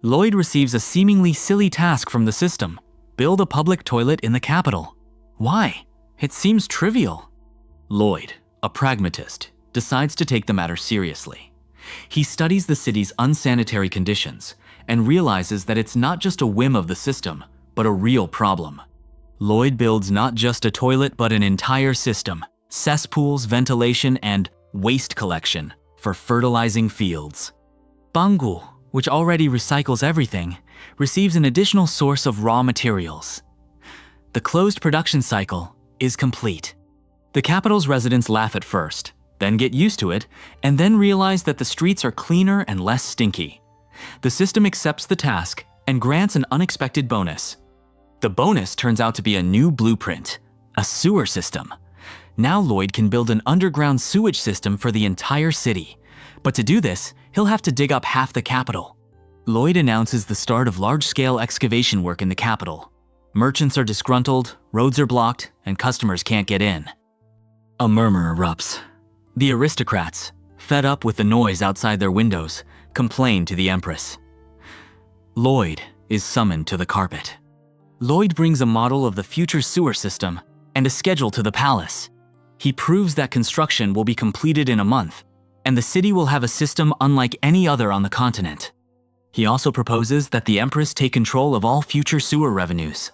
Lloyd receives a seemingly silly task from the system: build a public toilet in the capital. Why? It seems trivial. Lloyd, a pragmatist, decides to take the matter seriously. He studies the city's unsanitary conditions and realizes that it's not just a whim of the system, but a real problem. Lloyd builds not just a toilet, but an entire system: cesspools, ventilation, and waste collection for fertilizing fields. Bangul, which already recycles everything, receives an additional source of raw materials. The closed production cycle is complete. The capital's residents laugh at first, then get used to it, and then realize that the streets are cleaner and less stinky. The system accepts the task and grants an unexpected bonus. The bonus turns out to be a new blueprint: a sewer system. Now Lloyd can build an underground sewage system for the entire city. But to do this, he'll have to dig up half the capital. Lloyd announces the start of large-scale excavation work in the capital. Merchants are disgruntled, roads are blocked, and customers can't get in. A murmur erupts. The aristocrats, fed up with the noise outside their windows, complain to the Empress. Lloyd is summoned to the carpet. Lloyd brings a model of the future sewer system and a schedule to the palace. He proves that construction will be completed in a month, and the city will have a system unlike any other on the continent. He also proposes that the Empress take control of all future sewer revenues.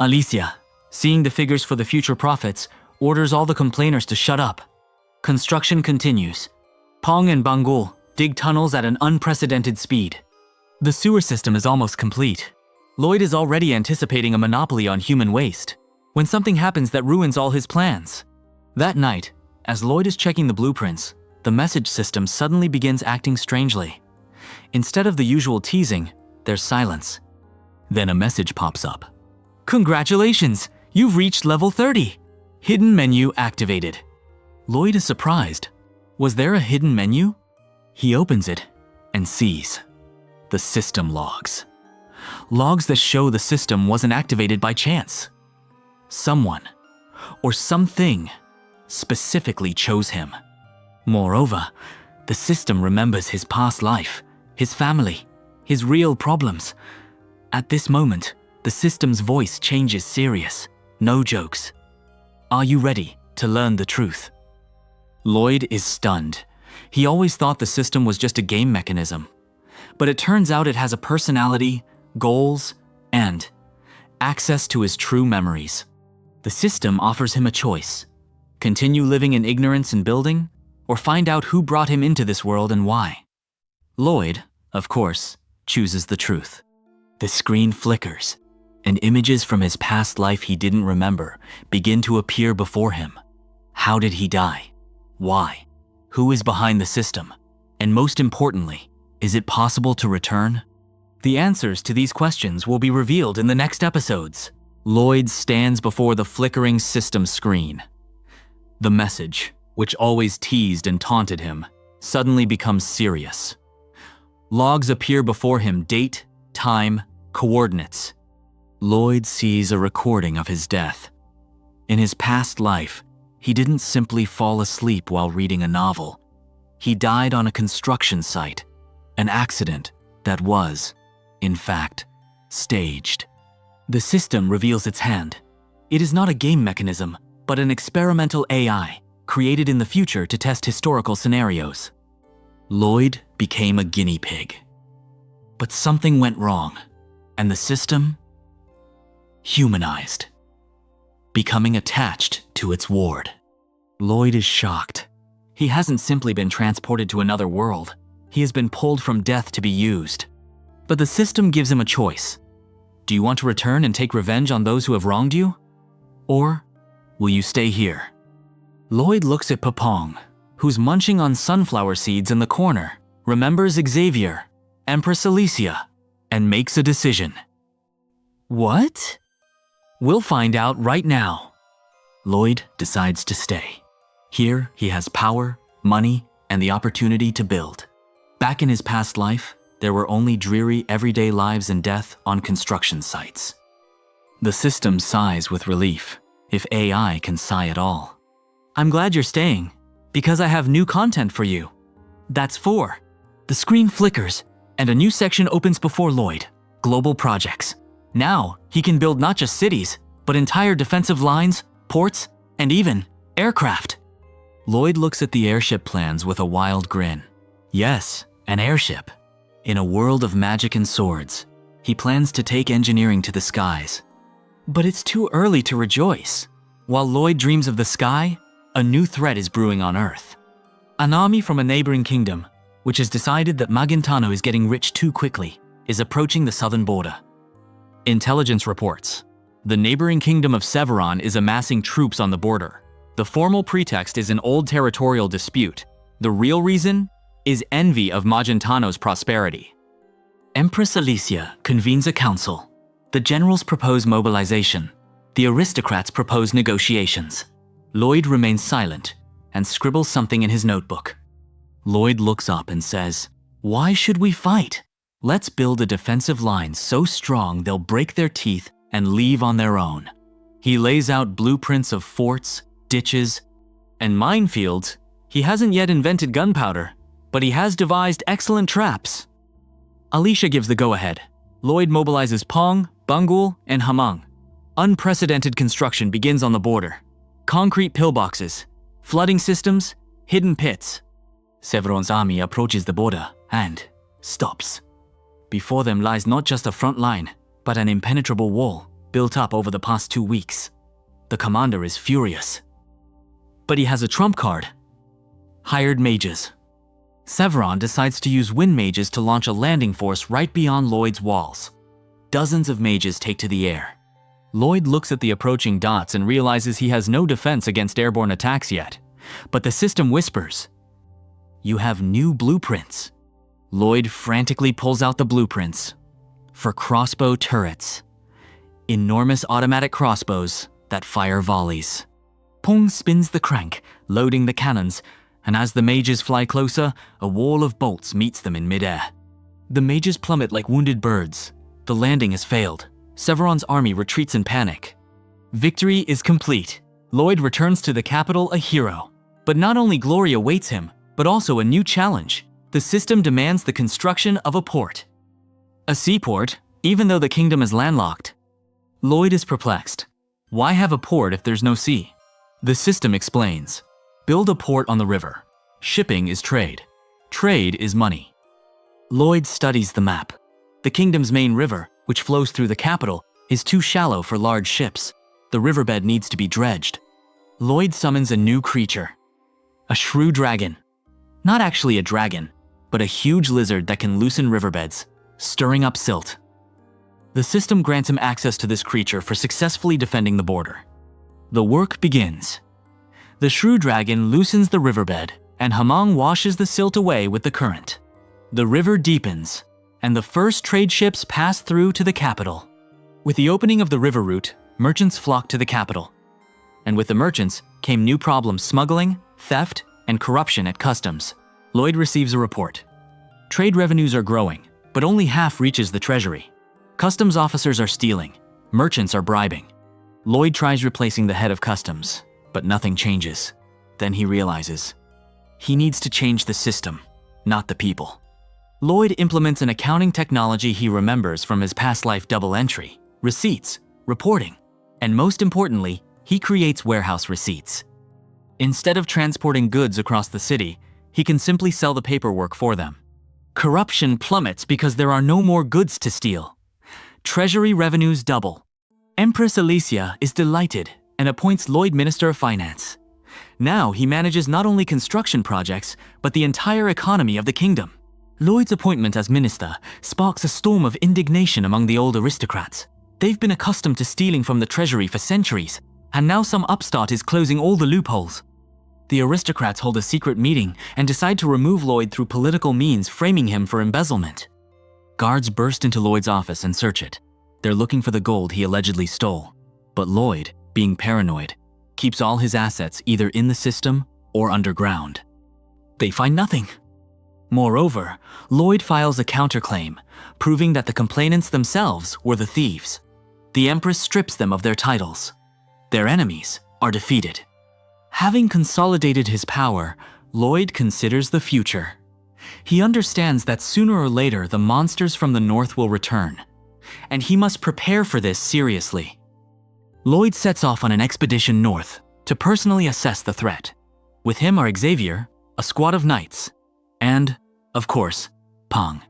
Alicia, seeing the figures for the future profits, orders all the complainers to shut up. Construction continues. Pong and Bangul dig tunnels at an unprecedented speed. The sewer system is almost complete. Lloyd is already anticipating a monopoly on human waste, when something happens that ruins all his plans. That night, as Lloyd is checking the blueprints, the message system suddenly begins acting strangely. Instead of the usual teasing, there's silence. Then a message pops up. "Congratulations, you've reached level 30. Hidden menu activated." Lloyd is surprised. Was there a hidden menu? He opens it and sees the system logs. Logs that show the system wasn't activated by chance. Someone, or something, specifically chose him. Moreover, the system remembers his past life, his family, his real problems. At this moment, the system's voice changes serious. No jokes. "Are you ready to learn the truth?" Lloyd is stunned. He always thought the system was just a game mechanism. But it turns out it has a personality, goals, and access to his true memories. The system offers him a choice: continue living in ignorance and building, or find out who brought him into this world and why. Lloyd, of course, chooses the truth. The screen flickers, and images from his past life he didn't remember begin to appear before him. How did he die? Why? Who is behind the system? And most importantly, is it possible to return? The answers to these questions will be revealed in the next episodes. Lloyd stands before the flickering system screen. The message, which always teased and taunted him, suddenly becomes serious. Logs appear before him: date, time, coordinates. Lloyd sees a recording of his death. In his past life, he didn't simply fall asleep while reading a novel. He died on a construction site, an accident that was, in fact, staged. The system reveals its hand. It is not a game mechanism, but an experimental AI created in the future to test historical scenarios. Lloyd became a guinea pig. But something went wrong, and the system humanized, becoming attached to its ward. Lloyd is shocked. He hasn't simply been transported to another world. He has been pulled from death to be used. But the system gives him a choice. Do you want to return and take revenge on those who have wronged you? Or will you stay here? Lloyd looks at Papong, who's munching on sunflower seeds in the corner, remembers Xavier, Empress Alicia, and makes a decision. What? We'll find out right now. Lloyd decides to stay. Here, he has power, money, and the opportunity to build. Back in his past life, there were only dreary everyday lives and death on construction sites. The system sighs with relief, if AI can sigh at all. I'm glad you're staying, because I have new content for you. That's 4. The screen flickers, And a new section opens before Lloyd: global projects. Now, he can build not just cities, but entire defensive lines, ports, and even aircraft. Lloyd looks at the airship plans with a wild grin. Yes, an airship. In a world of magic and swords, he plans to take engineering to the skies. But it's too early to rejoice. While Lloyd dreams of the sky, a new threat is brewing on Earth. An army from a neighboring kingdom, which has decided that Magintano is getting rich too quickly, is approaching the southern border. Intelligence reports: the neighboring kingdom of Severon is amassing troops on the border. The formal pretext is an old territorial dispute. The real reason is envy of Magintano's prosperity. Empress Alicia convenes a council. The generals propose mobilization. The aristocrats propose negotiations. Lloyd remains silent and scribbles something in his notebook. Lloyd looks up and says, "Why should we fight? Let's build a defensive line so strong they'll break their teeth and leave on their own." He lays out blueprints of forts, ditches, and minefields. He hasn't yet invented gunpowder, but he has devised excellent traps. Alicia gives the go-ahead. Lloyd mobilizes Pong, Bangul, and Hamang. Unprecedented construction begins on the border. Concrete pillboxes, flooding systems, hidden pits. Severon's army approaches the border and stops. Before them lies not just a front line, but an impenetrable wall built up over the past 2 weeks. The commander is furious. But he has a trump card: hired mages. Severon decides to use wind mages to launch a landing force right beyond Lloyd's walls. Dozens of mages take to the air. Lloyd looks at the approaching dots and realizes he has no defense against airborne attacks yet. But the system whispers, "You have new blueprints." Lloyd frantically pulls out the blueprints for crossbow turrets. Enormous automatic crossbows that fire volleys. Pong spins the crank, loading the cannons, and as the mages fly closer, a wall of bolts meets them in midair. The mages plummet like wounded birds. The landing has failed. Severon's army retreats in panic. Victory is complete. Lloyd returns to the capital a hero. But not only glory awaits him, but also a new challenge. The system demands the construction of a port. A seaport, even though the kingdom is landlocked. Lloyd is perplexed. Why have a port if there's no sea? The system explains. Build a port on the river. Shipping is trade. Trade is money. Lloyd studies the map. The kingdom's main river, which flows through the capital, is too shallow for large ships. The riverbed needs to be dredged. Lloyd summons a new creature. A shrew dragon. Not actually a dragon, but a huge lizard that can loosen riverbeds, stirring up silt. The system grants him access to this creature for successfully defending the border. The work begins. The shrew dragon loosens the riverbed, and Hamang washes the silt away with the current. The river deepens, and the first trade ships pass through to the capital. With the opening of the river route, merchants flocked to the capital. And with the merchants came new problems: smuggling, theft, and corruption at customs. Lloyd receives a report. Trade revenues are growing, but only half reaches the treasury. Customs officers are stealing. Merchants are bribing. Lloyd tries replacing the head of customs, but nothing changes. Then he realizes he needs to change the system, not the people. Lloyd implements an accounting technology he remembers from his past life: double entry, receipts, reporting, and most importantly, he creates warehouse receipts. Instead of transporting goods across the city, he can simply sell the paperwork for them. Corruption plummets because there are no more goods to steal. Treasury revenues double. Empress Alicia is delighted and appoints Lloyd Minister of Finance. Now he manages not only construction projects, but the entire economy of the kingdom. Lloyd's appointment as minister sparks a storm of indignation among the old aristocrats. They've been accustomed to stealing from the treasury for centuries, and now some upstart is closing all the loopholes. The aristocrats hold a secret meeting and decide to remove Lloyd through political means, framing him for embezzlement. Guards burst into Lloyd's office and search it. They're looking for the gold he allegedly stole. But Lloyd, being paranoid, keeps all his assets either in the system or underground. They find nothing. Moreover, Lloyd files a counterclaim, proving that the complainants themselves were the thieves. The Empress strips them of their titles. Their enemies are defeated. Having consolidated his power, Lloyd considers the future. He understands that sooner or later the monsters from the north will return, and he must prepare for this seriously. Lloyd sets off on an expedition north to personally assess the threat. With him are Xavier, a squad of knights, and, of course, Pang.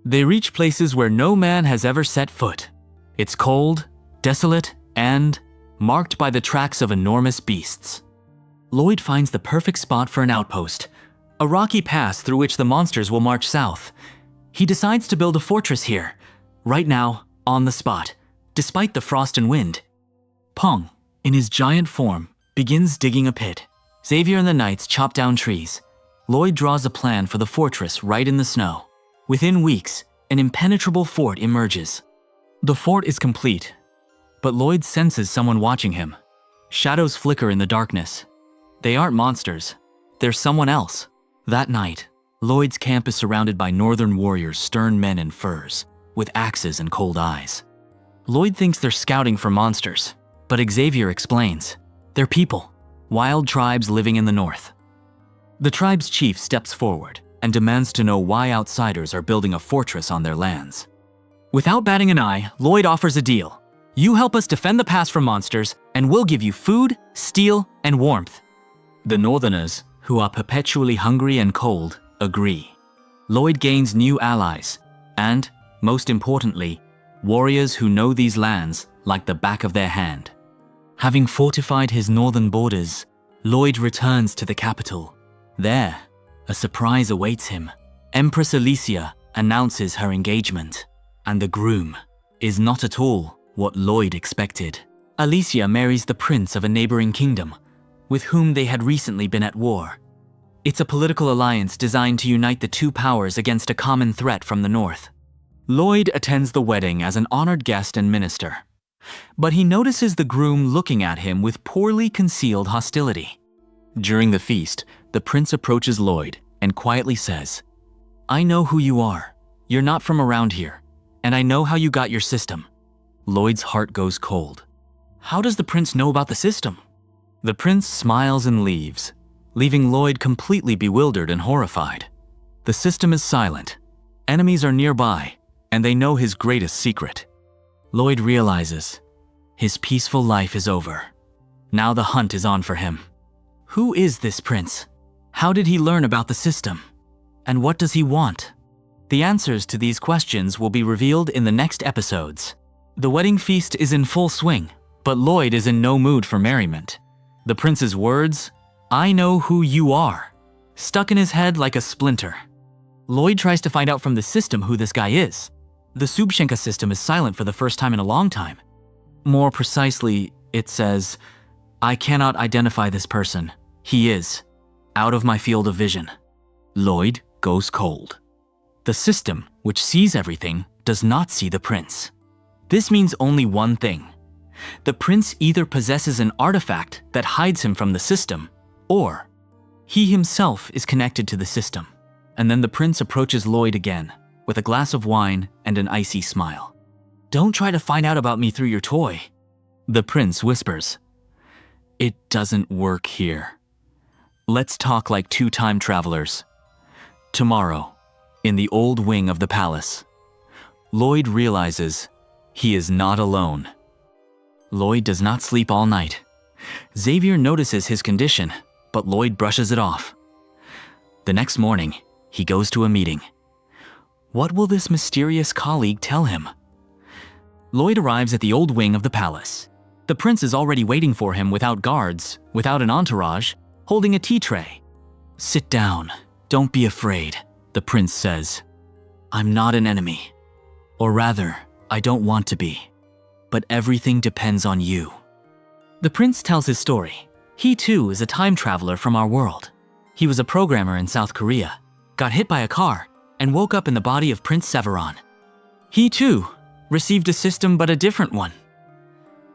They reach places where no man has ever set foot. It's cold, desolate, and marked by the tracks of enormous beasts. Lloyd finds the perfect spot for an outpost, a rocky pass through which the monsters will march south. He decides to build a fortress here, right now, on the spot, despite the frost and wind. Pang, in his giant form, begins digging a pit. Xavier and the knights chop down trees. Lloyd draws a plan for the fortress right in the snow. Within weeks, an impenetrable fort emerges. The fort is complete, but Lloyd senses someone watching him. Shadows flicker in the darkness. They aren't monsters. They're someone else. That night, Lloyd's camp is surrounded by northern warriors, stern men in furs, with axes and cold eyes. Lloyd thinks they're scouting for monsters, but Xavier explains. They're people, wild tribes living in the north. The tribe's chief steps forward and demands to know why outsiders are building a fortress on their lands. Without batting an eye, Lloyd offers a deal. You help us defend the pass from monsters, and we'll give you food, steel, and warmth. The northerners, who are perpetually hungry and cold, agree. Lloyd gains new allies, and, most importantly, warriors who know these lands like the back of their hand. Having fortified his northern borders, Lloyd returns to the capital. There, a surprise awaits him. Empress Alicia announces her engagement, and the groom is not at all what Lloyd expected. Alicia marries the prince of a neighboring kingdom, with whom they had recently been at war. It's a political alliance designed to unite the two powers against a common threat from the north. Lloyd attends the wedding as an honored guest and minister, but he notices the groom looking at him with poorly concealed hostility. During the feast, the prince approaches Lloyd and quietly says, "I know who you are. You're not from around here, and I know how you got your system." Lloyd's heart goes cold. How does the prince know about the system? The prince smiles and leaves, leaving Lloyd completely bewildered and horrified. The system is silent. Enemies are nearby, and they know his greatest secret. Lloyd realizes his peaceful life is over. Now the hunt is on for him. Who is this prince? How did he learn about the system? And what does he want? The answers to these questions will be revealed in the next episodes. The wedding feast is in full swing, but Lloyd is in no mood for merriment. The prince's words, "I know who you are," stuck in his head like a splinter. Lloyd tries to find out from the system who this guy is. The Subshenka system is silent for the first time in a long time. More precisely, it says, "I cannot identify this person. He is out of my field of vision." Lloyd goes cold. The system, which sees everything, does not see the prince. This means only one thing. The prince either possesses an artifact that hides him from the system, or he himself is connected to the system. And then the prince approaches Lloyd again, with a glass of wine and an icy smile. "Don't try to find out about me through your toy," the prince whispers. "It doesn't work here. Let's talk like two time travelers. Tomorrow, in the old wing of the palace." Lloyd realizes he is not alone. Lloyd does not sleep all night. Xavier notices his condition, but Lloyd brushes it off. The next morning, he goes to a meeting. What will this mysterious colleague tell him? Lloyd arrives at the old wing of the palace. The prince is already waiting for him without guards, without an entourage, holding a tea tray. "Sit down. Don't be afraid," the prince says. "I'm not an enemy. Or rather, I don't want to be. But everything depends on you." The prince tells his story. He too is a time traveler from our world. He was a programmer in South Korea, got hit by a car, and woke up in the body of Prince Severon. He too received a system, but a different one.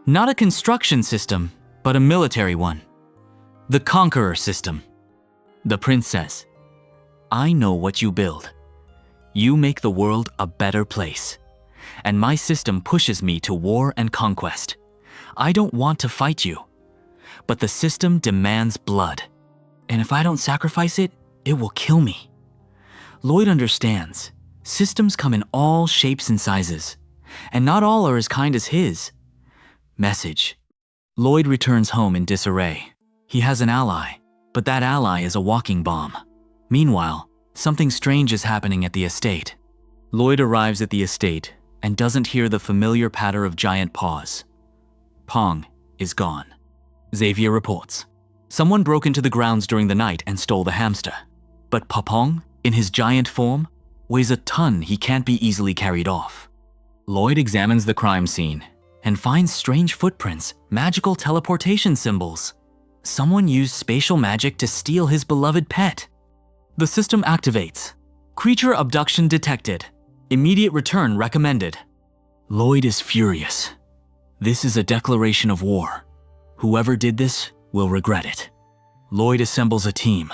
Not a construction system, but a military one. The Conqueror system. The prince says, "I know what you build. You make the world a better place. And my system pushes me to war and conquest. I don't want to fight you. But the system demands blood. And if I don't sacrifice it, it will kill me." Lloyd understands. Systems come in all shapes and sizes, and not all are as kind as his. Message. Lloyd returns home in disarray. He has an ally, but that ally is a walking bomb. Meanwhile, something strange is happening at the estate. Lloyd arrives at the estate and doesn't hear the familiar patter of giant paws. Pong is gone. Xavier reports. Someone broke into the grounds during the night and stole the hamster. But Papong, in his giant form, weighs a ton he can't be easily carried off. Lloyd examines the crime scene and finds strange footprints, magical teleportation symbols. Someone used spatial magic to steal his beloved pet. The system activates. Creature abduction detected. Immediate return recommended. Lloyd is furious. This is a declaration of war. Whoever did this will regret it. Lloyd assembles a team.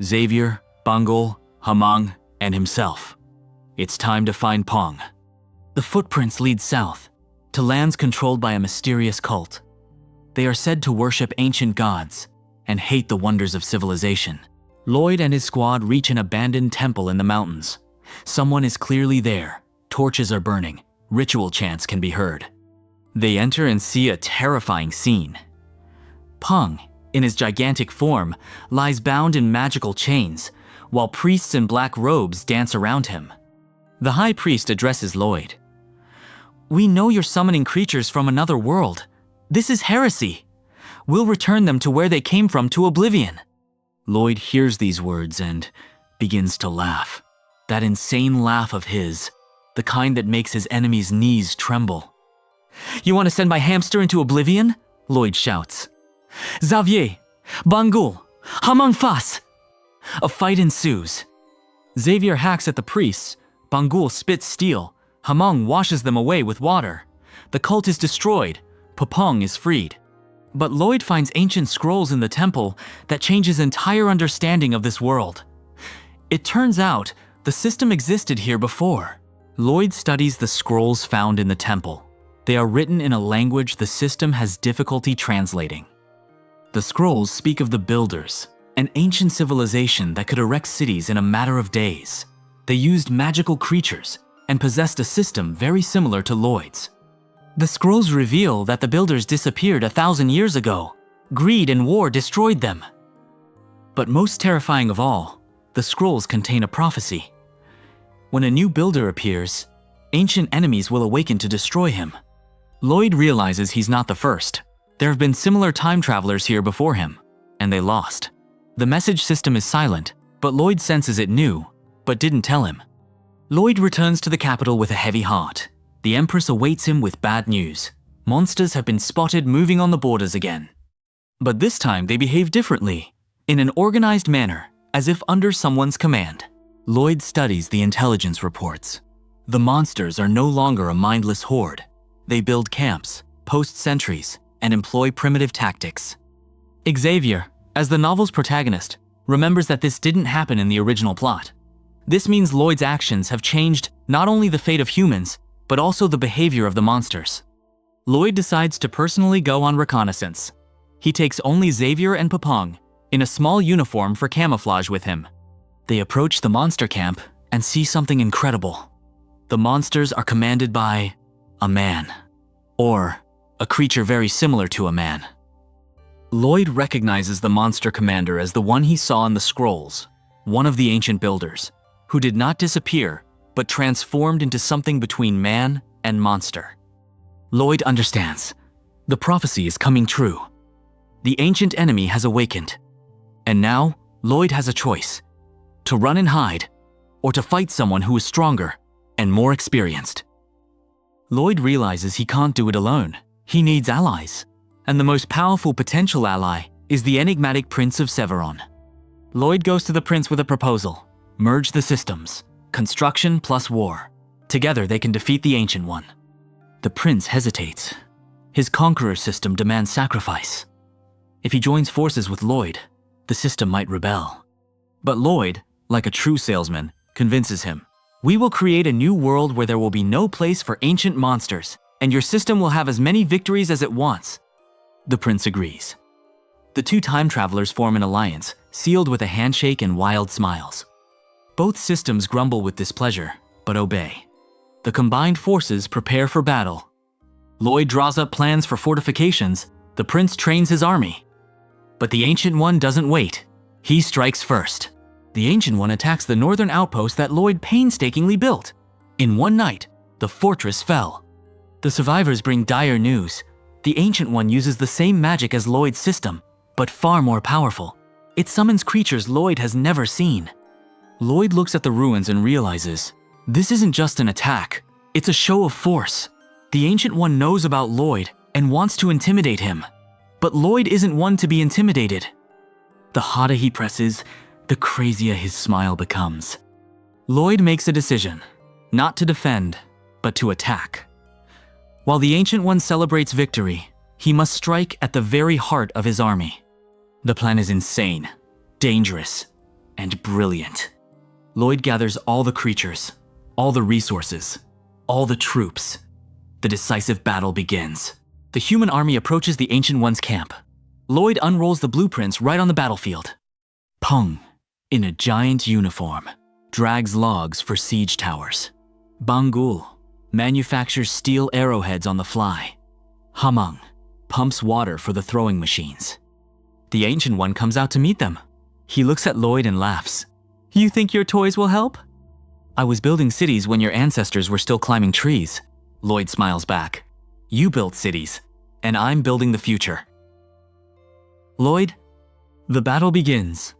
Xavier, Bangul, Hamang, and himself. It's time to find Pong. The footprints lead south, to lands controlled by a mysterious cult. They are said to worship ancient gods and hate the wonders of civilization. Lloyd and his squad reach an abandoned temple in the mountains. Someone is clearly there. Torches are burning. Ritual chants can be heard. They enter and see a terrifying scene. Pong, in his gigantic form, lies bound in magical chains, while priests in black robes dance around him. The high priest addresses Lloyd. "We know you're summoning creatures from another world. This is heresy. We'll return them to where they came from, to oblivion." Lloyd hears these words and begins to laugh. That insane laugh of his, the kind that makes his enemies' knees tremble. "You want to send my hamster into oblivion?" Lloyd shouts. "Xavier, Bangul, Hamang Fas!" A fight ensues. Xavier hacks at the priests. Bangul spits steel. Hamang washes them away with water. The cult is destroyed. Papong is freed. But Lloyd finds ancient scrolls in the temple that change his entire understanding of this world. It turns out the system existed here before. Lloyd studies the scrolls found in the temple. They are written in a language the system has difficulty translating. The scrolls speak of the builders, an ancient civilization that could erect cities in a matter of days. They used magical creatures and possessed a system very similar to Lloyd's. The scrolls reveal that the builders disappeared 1,000 years ago. Greed and war destroyed them. But most terrifying of all, the scrolls contain a prophecy. When a new builder appears, ancient enemies will awaken to destroy him. Lloyd realizes he's not the first. There have been similar time travelers here before him, and they lost. The message system is silent, but Lloyd senses it knew, but didn't tell him. Lloyd returns to the capital with a heavy heart. The Empress awaits him with bad news. Monsters have been spotted moving on the borders again. But this time they behave differently, in an organized manner, as if under someone's command. Lloyd studies the intelligence reports. The monsters are no longer a mindless horde. They build camps, post sentries, and employ primitive tactics. Xavier, as the novel's protagonist, remembers that this didn't happen in the original plot. This means Lloyd's actions have changed not only the fate of humans, but also the behavior of the monsters. Lloyd decides to personally go on reconnaissance. He takes only Xavier and Papong, in a small uniform for camouflage with him. They approach the monster camp and see something incredible. The monsters are commanded by a man, or a creature very similar to a man. Lloyd recognizes the monster commander as the one he saw in the scrolls, one of the ancient builders, who did not disappear, but transformed into something between man and monster. Lloyd understands. The prophecy is coming true. The ancient enemy has awakened. And now, Lloyd has a choice: to run and hide, or to fight someone who is stronger and more experienced. Lloyd realizes he can't do it alone. He needs allies. And the most powerful potential ally is the enigmatic Prince of Severon. Lloyd goes to the prince with a proposal: merge the systems, construction plus war. Together they can defeat the Ancient One. The prince hesitates. His conqueror system demands sacrifice. If he joins forces with Lloyd, the system might rebel. But Lloyd, like a true salesman, convinces him. "We will create a new world where there will be no place for ancient monsters, and your system will have as many victories as it wants." The prince agrees. The two time travelers form an alliance, sealed with a handshake and wild smiles. Both systems grumble with displeasure, but obey. The combined forces prepare for battle. Lloyd draws up plans for fortifications. The prince trains his army. But the Ancient One doesn't wait. He strikes first. The Ancient One attacks the northern outpost that Lloyd painstakingly built. In one night, the fortress fell. The survivors bring dire news. The Ancient One uses the same magic as Lloyd's system, but far more powerful. It summons creatures Lloyd has never seen. Lloyd looks at the ruins and realizes, this isn't just an attack, it's a show of force. The Ancient One knows about Lloyd and wants to intimidate him. But Lloyd isn't one to be intimidated. The hotter he presses, the crazier his smile becomes. Lloyd makes a decision, not to defend, but to attack. While the Ancient One celebrates victory, he must strike at the very heart of his army. The plan is insane, dangerous, and brilliant. Lloyd gathers all the creatures, all the resources, all the troops. The decisive battle begins. The human army approaches the Ancient One's camp. Lloyd unrolls the blueprints right on the battlefield. Peng, in a giant uniform, drags logs for siege towers. Bangul manufactures steel arrowheads on the fly. Hamang pumps water for the throwing machines. The Ancient One comes out to meet them. He looks at Lloyd and laughs. You think your toys will help? I was building cities when your ancestors were still climbing trees. Lloyd smiles back. You built cities, and I'm building the future. Lloyd, the battle begins.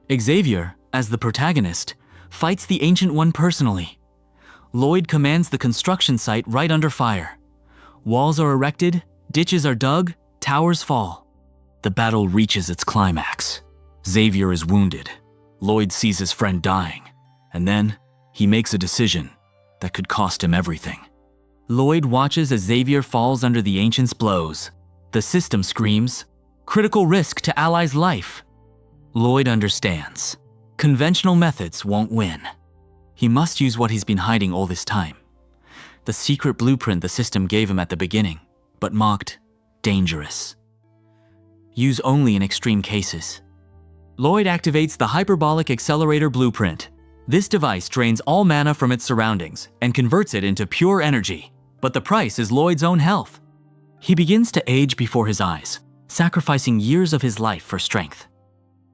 Xavier, as the protagonist, fights the Ancient One personally. Lloyd commands the construction site right under fire. Walls are erected, ditches are dug, towers fall. The battle reaches its climax. Xavier is wounded. Lloyd sees his friend dying, and then he makes a decision that could cost him everything. Lloyd watches as Xavier falls under the Ancient's blows. The system screams, critical risk to Ally's life. Lloyd understands. Conventional methods won't win. He must use what he's been hiding all this time. The secret blueprint the system gave him at the beginning, but marked dangerous. Use only in extreme cases. Lloyd activates the hyperbolic accelerator blueprint. This device drains all mana from its surroundings and converts it into pure energy, but the price is Lloyd's own health. He begins to age before his eyes, sacrificing years of his life for strength.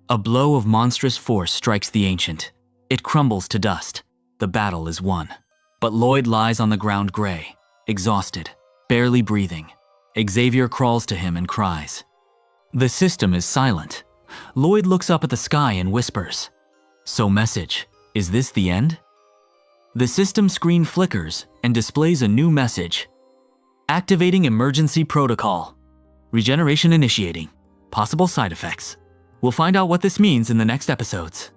A blow of monstrous force strikes the Ancient. It crumbles to dust. The battle is won. But Lloyd lies on the ground gray, exhausted, barely breathing. Xavier crawls to him and cries. The system is silent. Lloyd looks up at the sky and whispers, "So message, is this the end?" The system screen flickers and displays a new message. Activating emergency protocol. Regeneration initiating. Possible side effects. We'll find out what this means in the next episodes.